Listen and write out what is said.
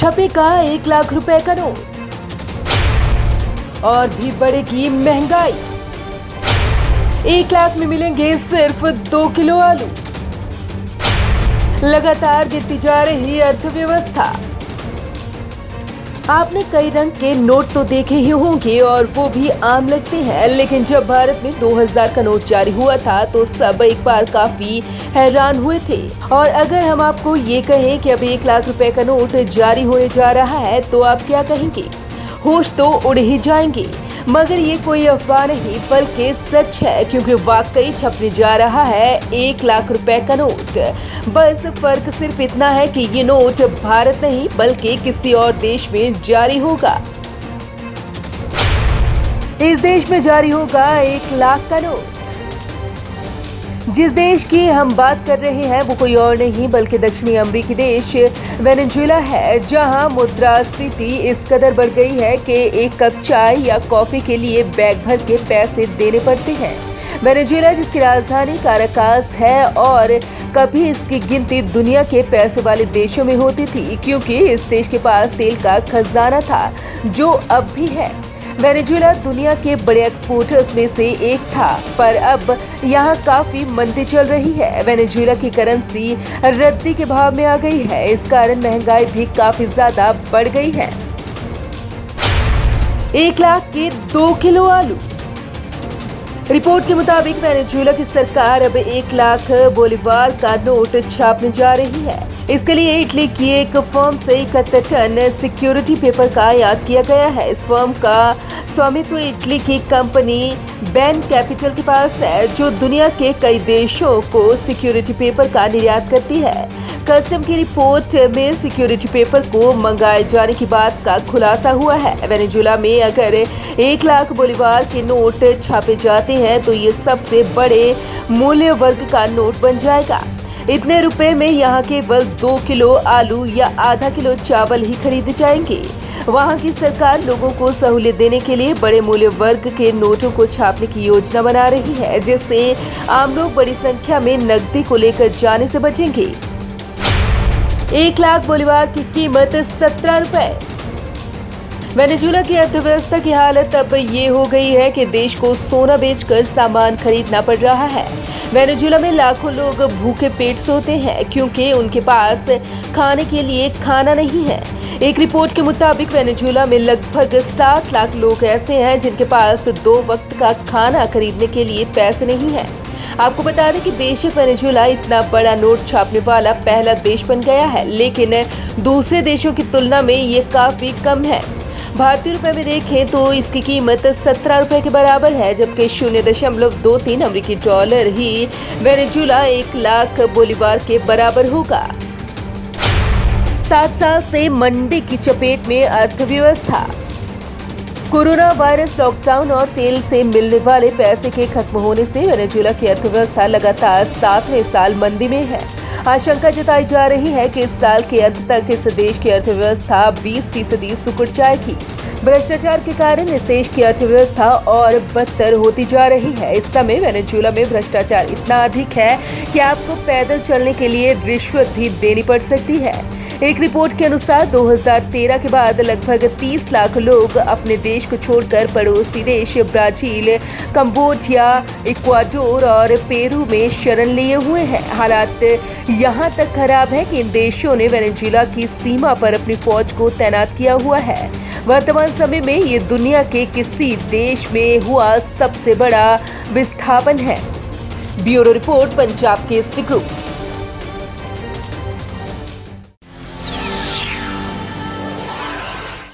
छपेगा 1 लाख रुपए का नोट। और भी बढ़ेगी महंगाई। 1 लाख में मिलेंगे सिर्फ 2 किलो आलू। लगातार गिरती जा रही अर्थव्यवस्था। आपने कई रंग के नोट तो देखे ही होंगे और वो भी आम लगते हैं, लेकिन जब भारत में 2000 का नोट जारी हुआ था तो सब एक बार काफी हैरान हुए थे। और अगर हम आपको ये कहें कि अब 1 लाख रुपए का नोट जारी होने जा रहा है तो आप क्या कहेंगे? होश तो उड़ ही जाएंगे। मगर ये कोई अफवाह नहीं बल्कि सच है, क्योंकि वाकई छपने जा रहा है 1 लाख रुपए का नोट। बस फर्क सिर्फ इतना है कि ये नोट भारत नहीं बल्कि किसी और देश में जारी होगा। इस देश में जारी होगा 1 लाख का नोट। जिस देश की हम बात कर रहे हैं वो कोई और नहीं बल्कि दक्षिणी अमेरिकी देश वेनेजुएला है, जहां मुद्रास्फीति इस कदर बढ़ गई है कि एक कप चाय या कॉफी के लिए बैग भर के पैसे देने पड़ते हैं। वेनेजुएला जिसकी राजधानी काराकास है और कभी इसकी गिनती दुनिया के पैसे वाले देशों में होती थी, क्योंकि इस देश के पास तेल का खजाना था जो अब भी है। वेनेजुएला दुनिया के बड़े एक्सपोर्टर्स में से एक था, पर अब यहाँ काफी मंदी चल रही है। वेनेजुएला की करेंसी रद्दी के भाव में आ गई है। इस कारण महंगाई भी काफी ज्यादा बढ़ गई है। 1 लाख के 2 किलो आलू। रिपोर्ट के मुताबिक वेनेजुएला की सरकार अब 1 लाख बोलीवार का नोट छापने जा रही है। इसके लिए इटली की एक फर्म से 71 टन सिक्योरिटी पेपर का आयात किया गया है। इस फर्म का स्वामित्व इटली की कंपनी बैन कैपिटल के पास है, जो दुनिया के कई देशों को सिक्योरिटी पेपर का निर्यात करती है। कस्टम की रिपोर्ट में सिक्योरिटी पेपर को मंगाए जाने की बात का खुलासा हुआ है। वेनेजुएला में अगर 1 लाख बोलीवार के नोट छापे जाते हैं तो ये सबसे बड़े मूल्य वर्ग का नोट बन जाएगा। इतने रुपए में यहाँ केवल 2 किलो आलू या आधा किलो चावल ही खरीदे जाएंगे। वहाँ की सरकार लोगों को सहूलियत देने के लिए बड़े मूल्य वर्ग के नोटों को छापने की योजना बना रही है, जिससे आम लोग बड़ी संख्या में नकदी को लेकर जाने से बचेंगे। 1 लाख बोलीवार की कीमत 17 रुपए। वेनेजुएला की अर्थव्यवस्था की हालत अब ये हो गई है कि देश को सोना बेचकर सामान खरीदना पड़ रहा है। वेनेजुएला में लाखों लोग भूखे पेट सोते हैं क्योंकि उनके पास खाने के लिए खाना नहीं है। एक रिपोर्ट के मुताबिक वेनेजुएला में लगभग 7 लाख लोग ऐसे हैं जिनके पास 2 वक्त का खाना खरीदने के लिए पैसे नहीं है। आपको बता दें कि बेशक वेनेजुएला इतना बड़ा नोट छापने वाला पहला देश बन गया है, लेकिन दूसरे देशों की तुलना में ये काफी कम है। भारतीय रुपए में देखें तो इसकी कीमत 17 रुपए के बराबर है, जबकि 0.23 अमेरिकी डॉलर ही वेनेजुएला 1 लाख बोलीवार के बराबर होगा। 7 साल से मंदी की चपेट में अर्थव्यवस्था। कोरोना वायरस, लॉकडाउन और तेल से मिलने वाले पैसे के खत्म होने से वेनेजुएला की अर्थव्यवस्था लगातार 7वें साल मंदी में है। आशंका जताई जा रही है कि इस साल के अंत तक इस देश की अर्थव्यवस्था 20% सिकुड़ जाएगी। भ्रष्टाचार के कारण इस देश की अर्थव्यवस्था और बदतर होती जा रही है। इस समय वेनेजुएला में भ्रष्टाचार इतना अधिक है कि आपको पैदल चलने के लिए रिश्वत भी देनी पड़ सकती है। एक रिपोर्ट के अनुसार 2013 के बाद लगभग 30 लाख लोग अपने देश को छोड़कर पड़ोसी देश ब्राजील, कंबोडिया, इक्वाडोर और पेरू में शरण लिए हुए हैं। हालात यहाँ तक खराब है कि इन देशों ने वेनेजुएला की सीमा पर अपनी फौज को तैनात किया हुआ है। वर्तमान समय में ये दुनिया के किसी देश में हुआ सबसे बड़ा विस्थापन है। Bureau report, Punjab Kesari group.